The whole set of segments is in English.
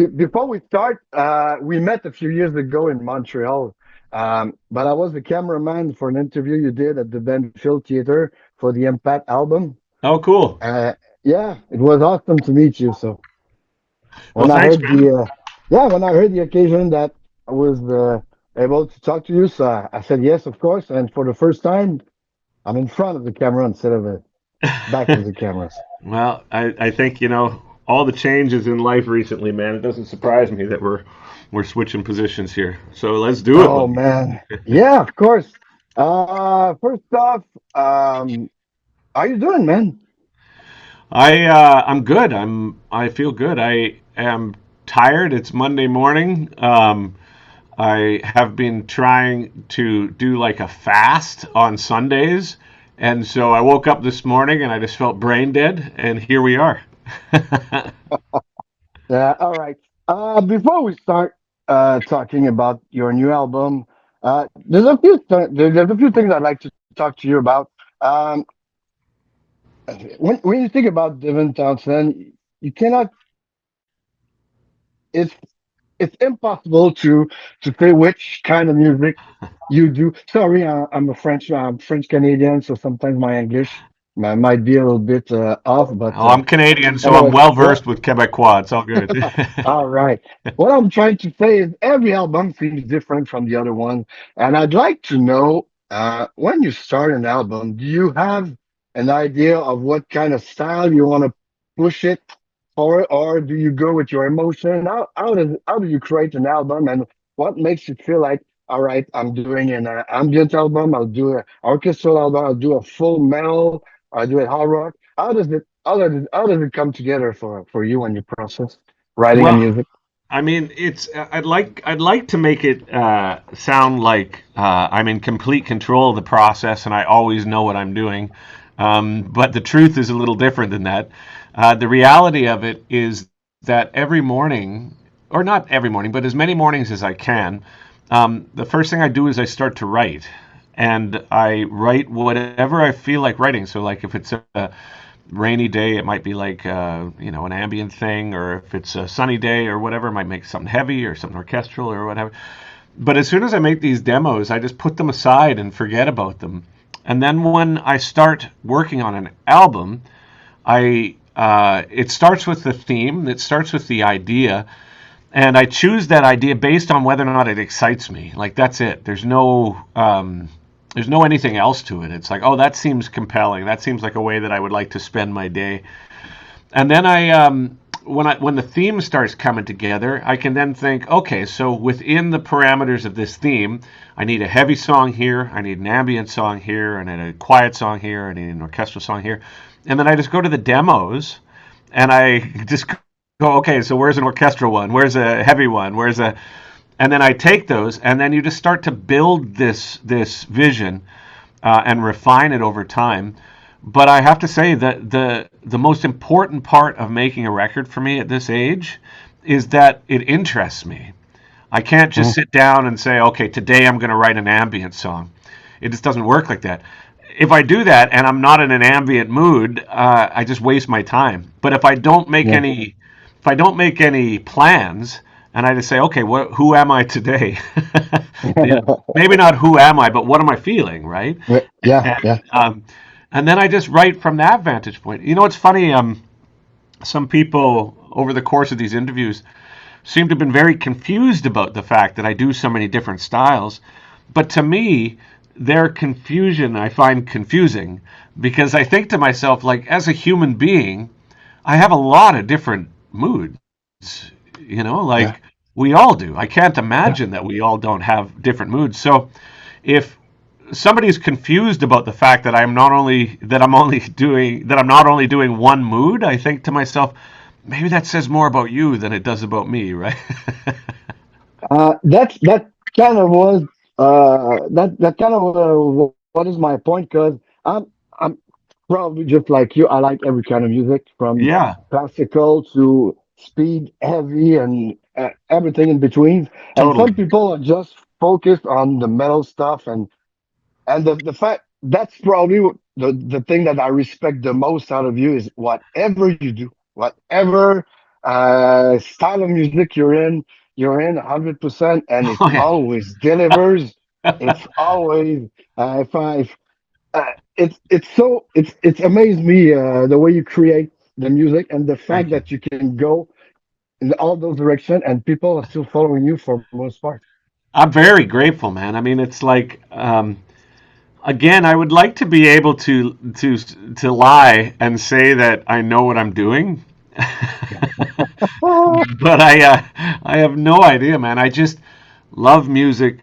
before we start, we met a few years ago in Montreal. But I was the cameraman for an interview you did at the Benfield Theater for the Impact album. Oh, cool. Uh, yeah, it was awesome to meet you. So Well, when I thanks, heard man. when I heard the occasion that I was able to talk to you, so I said yes, of course. And for the first time, I'm in front of the camera instead of back of the cameras. Well, I think all the changes in life recently, man. It doesn't surprise me that we're switching positions here. So let's do it, Oh buddy. man, yeah, of course. First off, how you doing, man? I'm good. I feel good. I am tired. It's Monday morning. I have been trying to do like a fast on Sundays, and so I woke up this morning and I just felt brain dead, and here we are. Yeah, all right. Before we start talking about your new album, there's a few things I'd like to talk to you about. Um, when you think about Devin Townsend, you cannot. It's it's impossible to say which kind of music you do. Sorry, I'm French Canadian, so sometimes my English might be a little bit off. But Oh, I'm Canadian, so I'm anyway, well what versed with Quebecois. It's all good. all right. What I'm trying to say is every album seems different from the other one. And I'd like to know, when you start an album, do you have an idea of what kind of style you want to push it for, or do you go with your emotion? How do you create an album, and what makes you feel like, all right, I'm doing an ambient album, I'll do an orchestral album, I'll do a full metal, I'll do a hard rock. How does it come together for you when you process writing and Well, music? I mean, I'd like to make it sound like I'm in complete control of the process and I always know what I'm doing. But the truth is a little different than that. The reality of it is that every morning, or not every morning, but as many mornings as I can, the first thing I do is I start to write, and I write whatever I feel like writing. So, like if it's a rainy day, it might be like an ambient thing, or if it's a sunny day or whatever, it might make something heavy or something orchestral or whatever. But as soon as I make these demos, I just put them aside and forget about them. And then when I start working on an album, I it starts with the theme, it starts with the idea, and I choose that idea based on whether or not it excites me. Like that's it. There's no anything else to it. It's like, oh, that seems compelling. That seems like a way that I would like to spend my day. And then when the theme starts coming together, I can then think, okay, so within the parameters of this theme, I need a heavy song here, I need an ambient song here, and a quiet song here, I need an orchestral song here. And then I just go to the demos and I just go, okay, so where's an orchestral one? Where's a heavy one? And then I take those, and then you just start to build this vision and refine it over time. But I have to say that the most important part of making a record for me at this age is that it interests me. I can't just Mm. sit down and say, okay, today I'm going to write an ambient song. It just doesn't work like that. If I do that and I'm not in an ambient mood, I just waste my time. But Yeah. if I don't make any plans, and I just say, okay, who am I today? Maybe not who am I, but what am I feeling, right? Yeah, And, yeah. um, and then I just write from that vantage point. You know, it's funny. Some people over the course of these interviews seem to have been very confused about the fact that I do so many different styles. But to me, their confusion I find confusing because I think to myself, like, as a human being, I have a lot of different moods. Yeah. Like we all do. I can't Yeah. imagine that we all don't have different moods. So if somebody's confused about the fact that I'm not only doing one mood, I think to myself, maybe that says more about you than it does about me, right? That kind of was that kind of what is my point? Because I'm probably just like you. I like every kind of music from Yeah, classical to speed, heavy, and everything in between. And some totally. people are just focused on the metal stuff, and the fact that's probably the thing that I respect the most out of you is whatever you do, whatever. style of music you're in 100%, and it Oh yeah. always delivers. It's always if I it's amazed me the way you create the music and the fact Thank you. that you can go in all those directions and people are still following you for most part. I'm very grateful, man. I mean, it's like again, I would like to be able to lie and say that I know what I'm doing, Ah, but I have no idea, man. I just love music,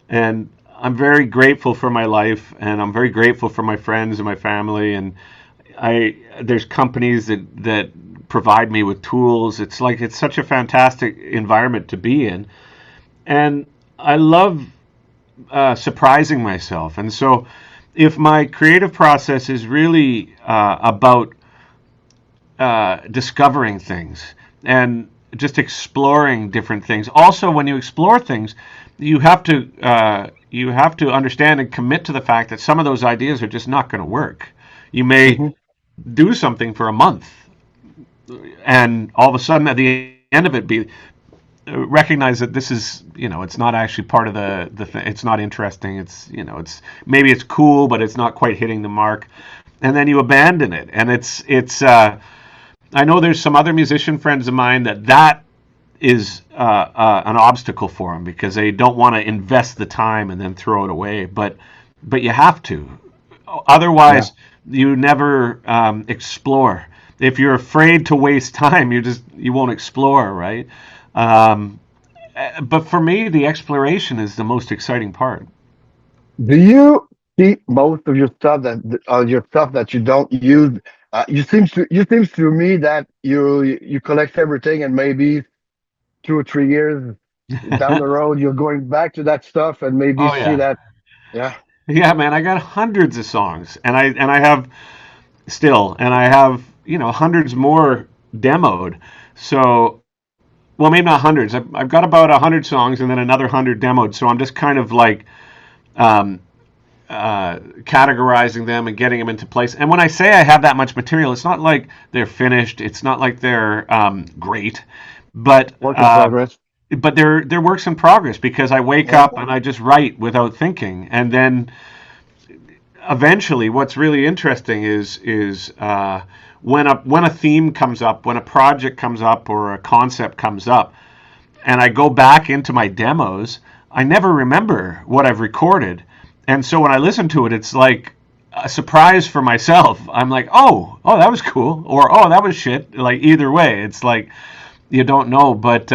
and I'm very grateful for my life, and I'm very grateful for my friends and my family, and I there's companies that provide me with tools. It's like it's such a fantastic environment to be in, and I love surprising myself. And so, if my creative process is really about discovering things and just exploring different things, also when you explore things, you have to understand and commit to the fact that some of those ideas are just not going to work. You may mhm. do something for a month, and all of a sudden, at the end of it, be recognize that this is it's not actually part of it's not interesting, it's it's maybe it's cool but it's not quite hitting the mark, and then you abandon it, and it's I know there's some other musician friends of mine that is an obstacle for them because they don't want to invest the time and then throw it away, but you have to, Yeah. otherwise you never explore. If you're afraid to waste time, you won't explore, right? um, but for me, the exploration is the most exciting part. Do you keep most of your stuff that you don't use? You seems to me that you collect everything, and maybe 2 or 3 years down the road you're going back to that stuff and maybe Oh see yeah, that. Yeah. yeah, man. I got hundreds of songs, and I have still, and I have hundreds more demoed. So, well, maybe not hundreds. I've got about 100 songs, and then another 100 demoed. So I'm just kind of like um, categorizing them and getting them into place. And when I say I have that much material, it's not like they're finished. It's not like they're great, but Work in progress. they're works in progress because I wake Yeah. up and I just write without thinking, and then eventually, what's really interesting is when a theme comes up, when a project comes up, or a concept comes up, and I go back into my demos, I never remember what I've recorded. And so when I listen to it, it's like a surprise for myself. I'm like, oh, that was cool, or oh, that was shit. Like either way, it's like you don't know. But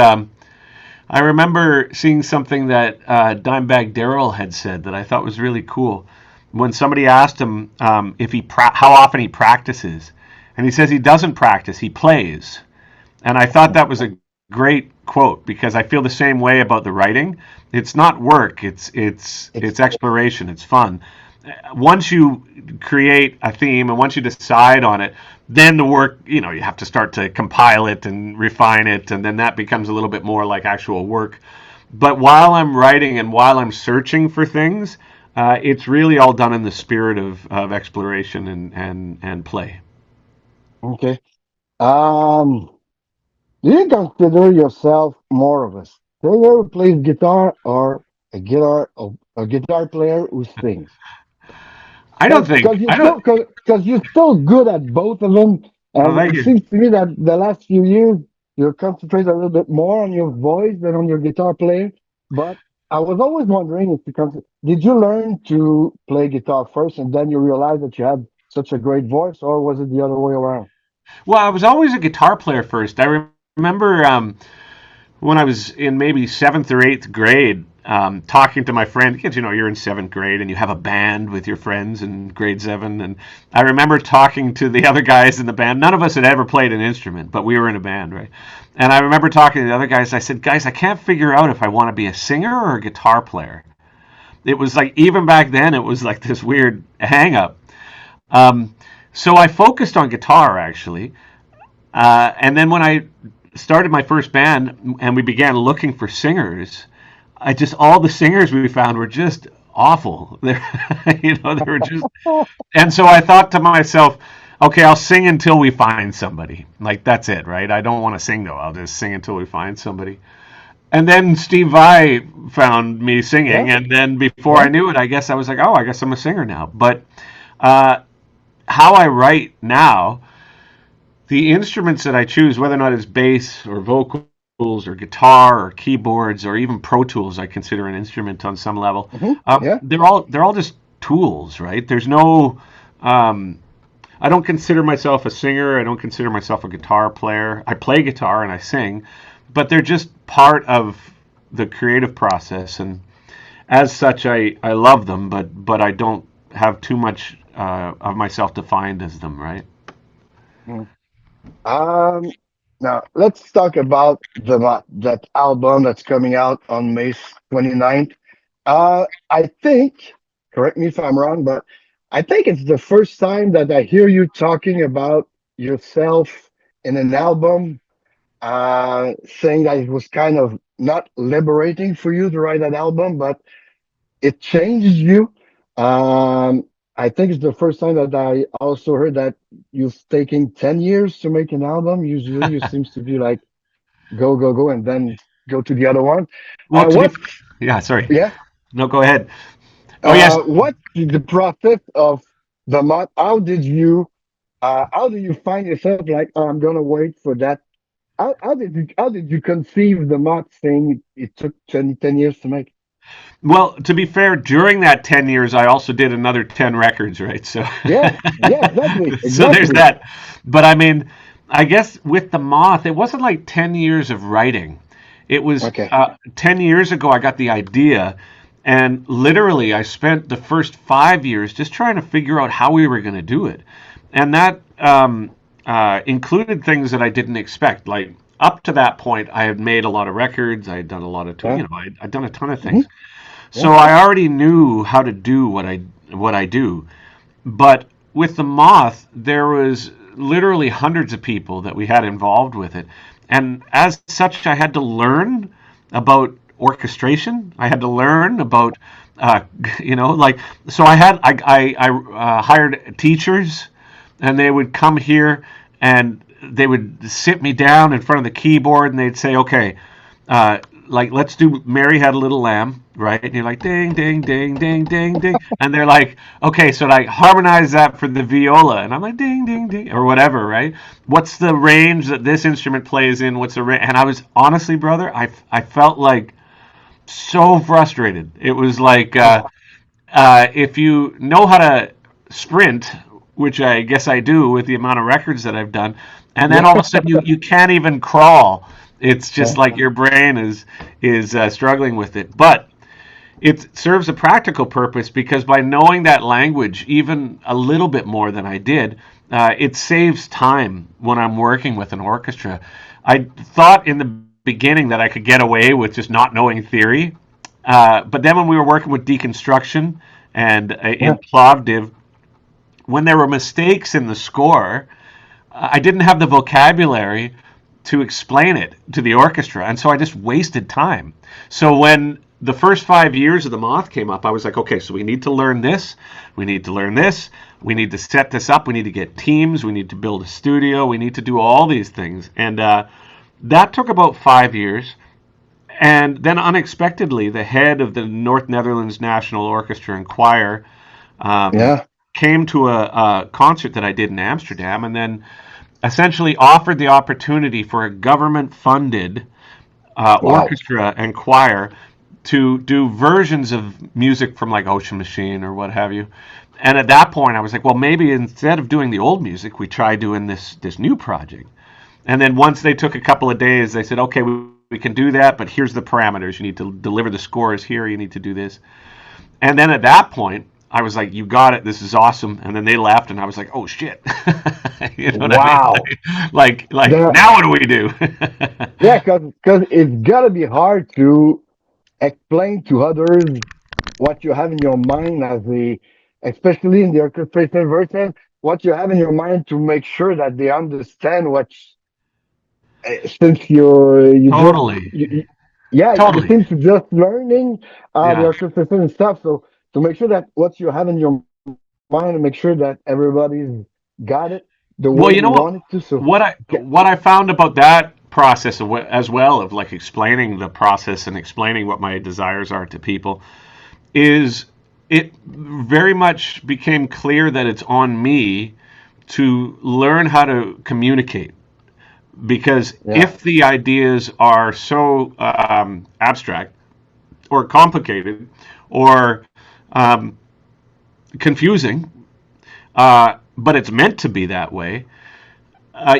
I remember seeing something that Dimebag Darrell had said that I thought was really cool. When somebody asked him if how often he practices, and he says he doesn't practice, he plays. And I thought that was a great quote because I feel the same way about the writing. It's not work, It's it's exploration, it's fun. Once you create a theme and once you decide on it, then the work, you have to start to compile it and refine it, and then that becomes a little bit more like actual work. But while I'm writing and while I'm searching for things, it's really all done in the spirit of exploration and play. okay. Um, do you consider yourself more of a singer who plays guitar or a guitar player who sings? I don't think I don't. Because you're still good at both of them, Oh, and thank it you. seems to me that the last few years you're concentrating a little bit more on your voice than on your guitar playing. But I was always wondering if did you learn to play guitar first and then you realized that you had such a great voice, or was it the other way around? Well, I was always a guitar player first. I remember when I was in maybe seventh or eighth grade, talking to my friend, because you're in seventh grade and you have a band with your friends in grade seven. And I remember talking to the other guys in the band. None of us had ever played an instrument, but we were in a band, right? And I remember talking to the other guys. I said, guys, I can't figure out if I want to be a singer or a guitar player. It was like, even back then, it was like this weird hang up. Um, so I focused on guitar actually. And then when I started my first band and we began looking for singers, I just all the singers we found were just awful. They were just, and so I thought to myself, okay, I'll sing until we find somebody. Like that's it, right? I don't want to sing though. I'll just sing until we find somebody. And then Steve Vai found me Yeah, singing, and then before I yeah. knew it, I guess I was like, oh, I guess I'm a singer now. But uh, how I write now, the instruments that I choose, whether or not it's bass or vocals or guitar or keyboards or even Pro Tools, I consider an instrument on some level. Yeah. They're all just tools, right? There's no um, I don't consider myself a singer. I don't consider myself a guitar player. I play guitar and I sing, but they're just part of the creative process, and as such, I love them. But I don't have too much of myself defined as them, right? Mm. Um, Now let's talk about that album that's coming out on May 29th. I think, correct me if I'm wrong, but I think it's the first time that I hear you talking about yourself in an album, saying that it was kind of not liberating for you to write that album, but it changed you. Um, I think it's the first time that I also heard that you've taken 10 years to make an album. Usually you seems to be like go, go, go, and then go to the other one. Well, to be, What, yeah, sorry. yeah, No, go ahead. Oh, yes. what the process of the month? How do you find yourself like, oh, I'm gonna wait for that? How did you conceive the month saying it took 10 years to make? Well, to be fair, during that 10 years, I also did another 10 records, right? So, Yeah, yeah, exactly, so there's exactly. that. But I mean, I guess with the Moth, it wasn't like 10 years of writing. It was Okay. 10 years ago, I got the idea. And literally, I spent the first 5 years just trying to figure out how we were going to do it. And that included things that I didn't expect. Like, up to that point, I had made a lot of records. I had done a lot of, Yeah. I'd done a ton of Hmm. things. Yeah. So I already knew how to do what I do. But with the Moth, there was literally hundreds of people that we had involved with it, and as such, I had to learn about orchestration. I had to learn about, uh, like so. I hired teachers, and they would come here and they would sit me down in front of the keyboard, and they'd say, "Okay, uh, like let's do Mary Had a Little Lamb," right? And you're like ding ding ding ding ding ding, and they're like, okay, so like harmonize that for the viola, and I'm like ding ding ding or whatever, right? What's the range that this instrument plays in? What's the range? And I was honestly, brother, I felt like so frustrated. It was like if you know how to sprint, which I guess I do with the amount of records that I've done, and then Yeah. all of a sudden you can't even crawl. It's just Yeah. like your brain is struggling with it. But it serves a practical purpose because by knowing that language even a little bit more than I did, it saves time when I'm working with an orchestra. I thought in the beginning that I could get away with just not knowing theory, but then when we were working with deconstruction and Yeah. in Plovdiv, when there were mistakes in the score, I didn't have the vocabulary to explain it to the orchestra, and so I just wasted time. So when the first 5 years of the Moth came up, I was like, okay, so we need to learn this, we need to learn this, we need to set this up, we need to get teams, we need to build a studio, we need to do all these things, and that took about 5 years. And then unexpectedly, the head of the North Netherlands National Orchestra and Choir um, Yeah. came to a concert that I did in Amsterdam, and then essentially offered the opportunity for a government funded Wow. orchestra and choir to do versions of music from like Ocean Machine or what have you. And at that point, I was like, well, maybe instead of doing the old music, we try doing this new project. And then once they took a couple of days, they said, okay, we can do that, but here's the parameters. You need to deliver the scores here. You need to do this. And then at that point, I was like, "You got it. This is awesome." And then they left, and I was like, "Oh shit!" You know what I mean? Wow. Like The now what do we do? Yeah, because it's gotta be hard to explain to others what you have in your mind especially in the orchestration version, what you have in your mind to make sure that they understand since you just Totally, yeah, you totally. seem to just learning the Yeah. orchestration and stuff. So to make sure that what you have in your mind and make sure that everybody's got it the Well, way you you know what? want it to. So, What I found about that process as well of like explaining the process and explaining what my desires are to people is it very much became clear that it's on me to learn how to communicate, because yeah, if the ideas are so abstract or complicated or um, confusing, but it's meant to be that way,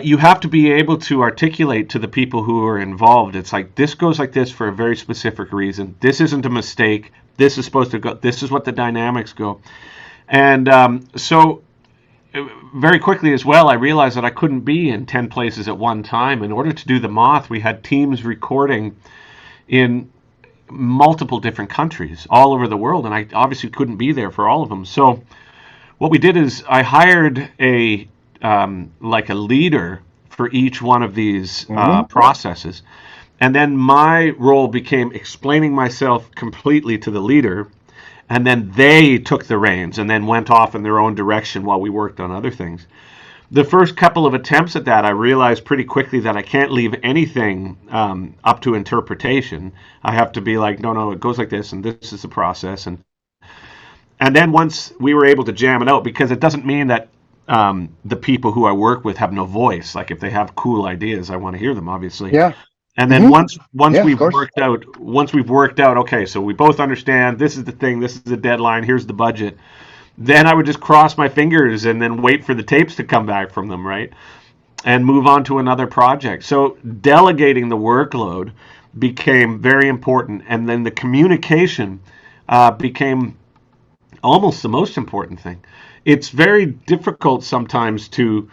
you have to be able to articulate to the people who are involved. It's like this goes like this for a very specific reason. This isn't a mistake. This is supposed to go. This is what the dynamics go. And so, very quickly as well, I realized that I couldn't be in 10 places at one time. In order to do the Moth, we had teams recording in multiple different countries all over the world, and I obviously couldn't be there for all of them. So what we did is I hired a like a leader for each one of these hmm, processes, and then my role became explaining myself completely to the leader, and then they took the reins and then went off in their own direction while we worked on other things. The first couple of attempts at that, I realized pretty quickly that I can't leave anything up to interpretation. I have to be like, no, no, it goes like this, and this is the process, and then once we were able to jam it out, because it doesn't mean that the people who I work with have no voice. Like if they have cool ideas, I want to hear them, obviously. yeah, And then hmm, once yeah, of we've course, worked out, okay, so we both understand this is the thing, this is the deadline, here's the budget. Then I would just cross my fingers and then wait for the tapes to come back from them, right? And move on to another project. So delegating the workload became very important, and then the communication became almost the most important thing. It's very difficult sometimes to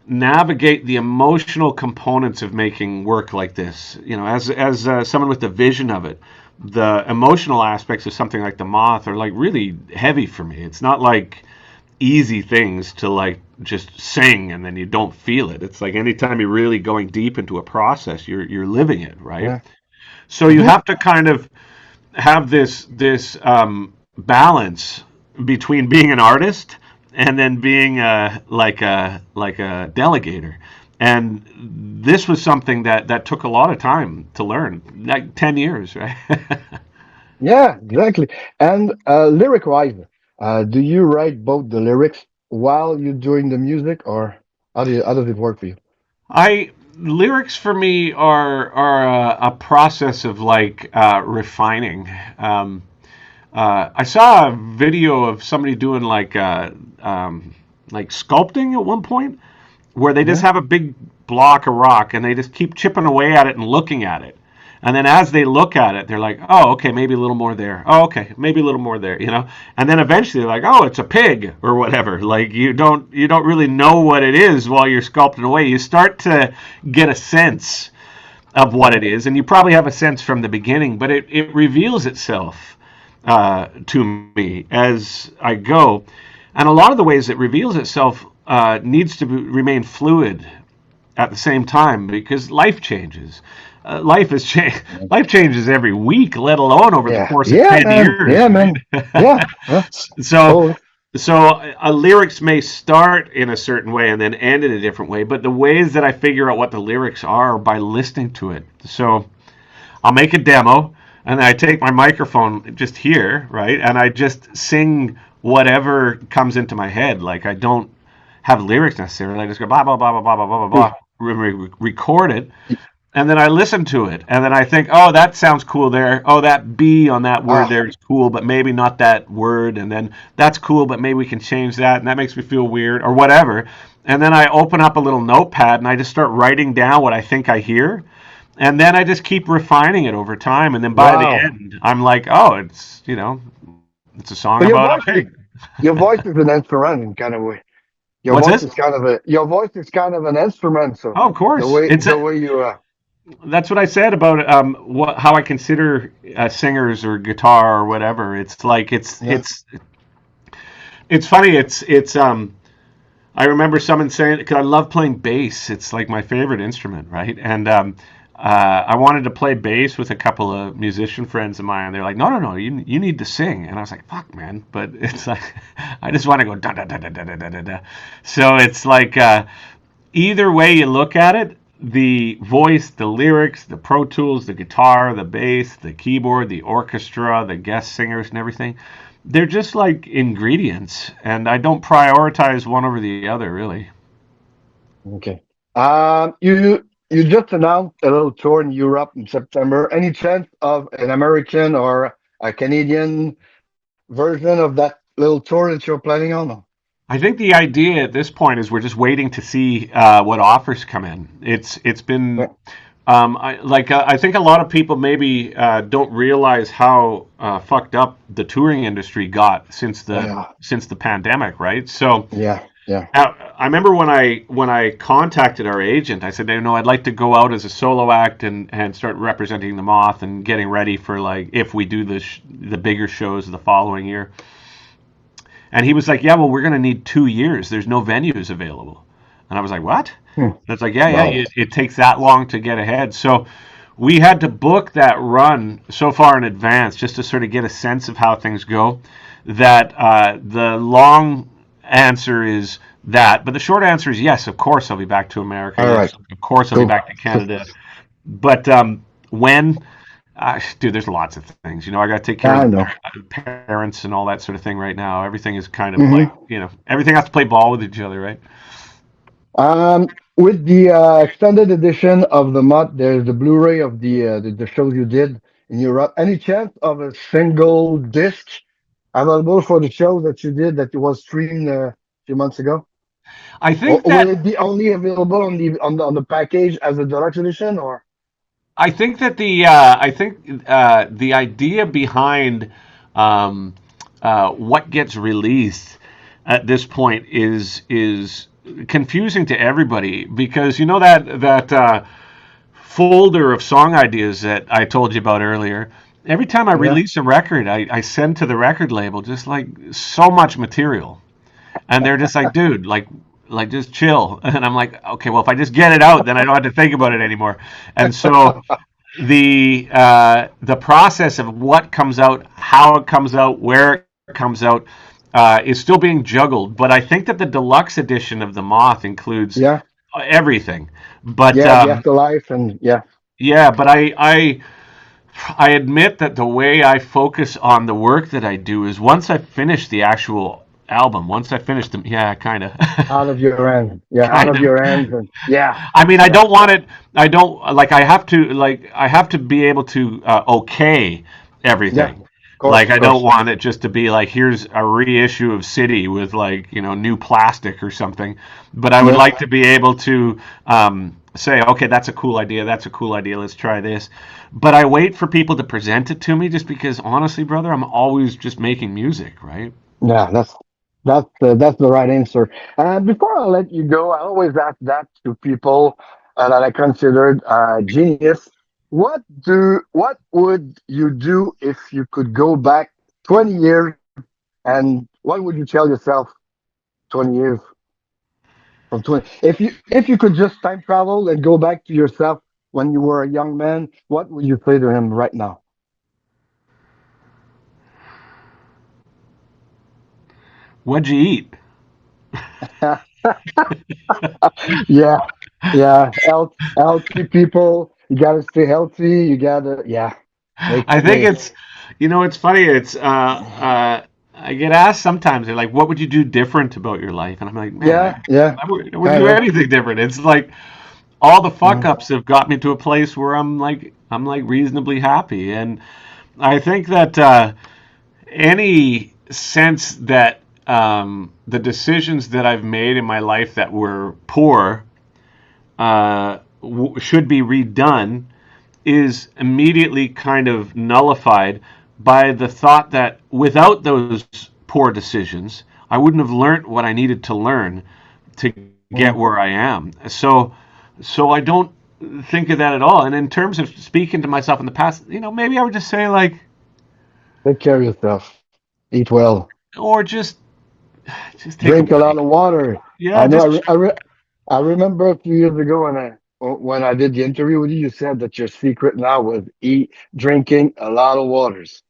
navigate the emotional components of making work like this. You know, as someone with the vision of it, the emotional aspects of something like the Moth are like really heavy for me. It's not like easy things to like just sing and then you don't feel it. It's like anytime you're really going deep into a process, you're living it, right? yeah, So you hmm, have to kind of have this balance between being an artist and then being a delegator. And this was something that took a lot of time to learn, like 10 years, right? yeah, exactly. And lyric wise, do you write both the lyrics while you're doing the music, or how does it work for you? I Lyrics for me are a process of like refining. I saw a video of somebody doing like sculpting at one point, where they just Yeah, have a big block of rock and they just keep chipping away at it and looking at it. And then as they look at it, they're like, oh, okay, maybe a little more there. Oh, okay, maybe a little more there, you know? And then eventually they're like, oh, it's a pig or whatever. Like you don't really know what it is while you're sculpting away. You start to get a sense of what it is, and you probably have a sense from the beginning, but it reveals itself to me as I go. And a lot of the ways it reveals itself needs to remain fluid at the same time, because life changes. Life changes every week, let alone over the yeah, course of yeah, 10 man, years, yeah, man, right? yeah, yeah, so totally. lyrics may start in a certain way and then end in a different way, but the ways that I figure out what the lyrics are by listening to it. So I'll make a demo and then I take my microphone just here, right? And I just sing whatever comes into my head. Like I don't have lyrics necessarily. I just go blah blah blah blah blah blah blah blah, record it, and then I listen to it, and then I think, oh, that sounds cool there. Oh, that B on that word Ah, there is cool, but maybe not that word. And then that's cool, but maybe we can change that, and that makes me feel weird or whatever. And then I open up a little notepad and I just start writing down what I think I hear, and then I just keep refining it over time. And then by the wow. end, I'm like, oh, it's a song So about a pig. your voice is an instrument in kind of way. What's this? Your voice is kind of an instrument. So Oh, of course, the way you that's what I said about how I consider singers or guitar or whatever. It's like yeah, it's funny. It's I remember someone saying, because I love playing bass. It's like my favorite instrument, right? And I wanted to play bass with a couple of musician friends of mine, and they're like, "No, no, no, you need to sing." And I was like, "Fuck, man!" But it's like I just want to go da da da da da da da da. So it's like either way you look at it, the voice, the lyrics, the Pro Tools, the guitar, the bass, the keyboard, the orchestra, the guest singers, and everything. They're just like ingredients, and I don't prioritize one over the other, really. Okay. You just announced a little tour in Europe in September. Any chance of an American or a Canadian version of that little tour that you're planning on? I think the idea at this point is we're just waiting to see what offers come in. It's been Yeah, I think a lot of people maybe don't realize how fucked up the touring industry got yeah, since the pandemic, right? So yeah, yeah. I remember when I contacted our agent, I said, you know, I'd like to go out as a solo act and start representing the Moth and getting ready for like if we do the bigger shows the following year. And he was like, yeah, well, we're going to need 2 years. There's no venues available. And I was like, what? Hmm. And it's like, yeah, yeah, Wow. it takes that long to get ahead. So we had to book that run so far in advance just to sort of get a sense of how things go. That the long answer is that, but the short answer is yes, of course I'll be back to America. All right. Yes, of course I'll be Cool. back to Canada. But when dude, there's lots of things. You know, I got to take care of I the know. parents and all that sort of thing right now. Everything is kind of like, Hmm. you know, everything has to play ball with each other, right? With the extended edition of the month, there's the Blu-ray of the shows you did in Europe. Any chance of a single disc available for the show that you did that was streamed a few months ago? I Or think will that it be only available on the package as a deluxe edition? Or I think the idea behind um, what gets released at this point is confusing to everybody because you know that folder of song ideas that I told you about earlier. Every time I yeah, release a record, I send to the record label just like so much material, and they're just like, dude, like just chill. And I'm like, okay, well, if I just get it out, then I don't have to think about it anymore. And so the process of what comes out, how it comes out, where it comes out, is still being juggled. But I think that the deluxe edition of the Moth includes yeah, everything. But yeah, the afterlife and yeah, yeah, but I admit that the way I focus on the work that I do is once I finish the actual album, once I finish them, yeah, kind of, out of your hands, yeah, out kind of of. your hands, and yeah, I mean, I yeah, don't want it. I don't like. I have to be able to okay yeah, everything. Like, of I don't course, want it just to be like, here's a reissue of City with like new plastic or something. But I would yeah. like to be able to say, okay, that's a cool idea. That's a cool idea. Let's try this. But I wait for people to present it to me, just because honestly, brother, I'm always just making music, right? Yeah, that's the right answer. And before I let you go, I always ask that to people that I considered genius. What would you do if you could go back 20 years, and what would you tell yourself 20 years from 20? If you could just time travel and go back to yourself when you were a young man, what would you say to him right now? What'd you eat? Yeah, yeah, healthy people. You gotta stay healthy. You gotta, yeah, I think make, it's funny. I get asked sometimes. They're like, "What would you do different about your life?" And I'm like, "Man, yeah, yeah, I wouldn't I do know. anything different." It's like all the fuck Mm, ups have got me to a place where I'm like reasonably happy, and I think that any sense that the decisions that I've made in my life that were poor should be redone is immediately kind of nullified by the thought that without those poor decisions, I wouldn't have learned what I needed to learn to get mm. where I am. So I don't think of that at all. And in terms of speaking to myself in the past, maybe I would just say like, Take care of yourself. Eat well. or just take a Drink a lot break. of water. Yeah, I know. just I remember a few years ago when when I did the interview with you, you said that your secret now was drinking a lot of waters.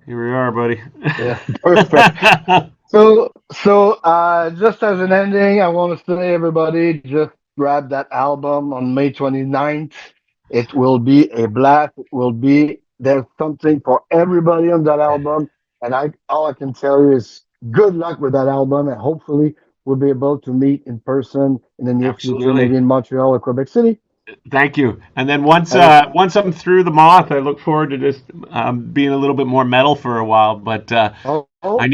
Here we are, buddy. Yeah, perfect. So, just as an ending, I want to say, everybody, just grab that album on May 29th. It will be a blast. There's something for everybody on that album. And all I can tell you is good luck with that album. And hopefully we'll be able to meet in person in the near future, maybe Absolutely. in Montreal or Quebec City. Thank you. And then once And once I'm through the Moth, I look forward to just being a little bit more metal for a while. But oh, I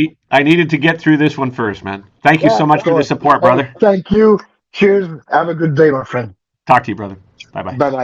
needed to get through this one first, man. Thank you yeah, so of much for the course. support, Hey, brother. thank you. Cheers. Have a good day, my friend. Talk to you, brother. Bye bye. Bye bye.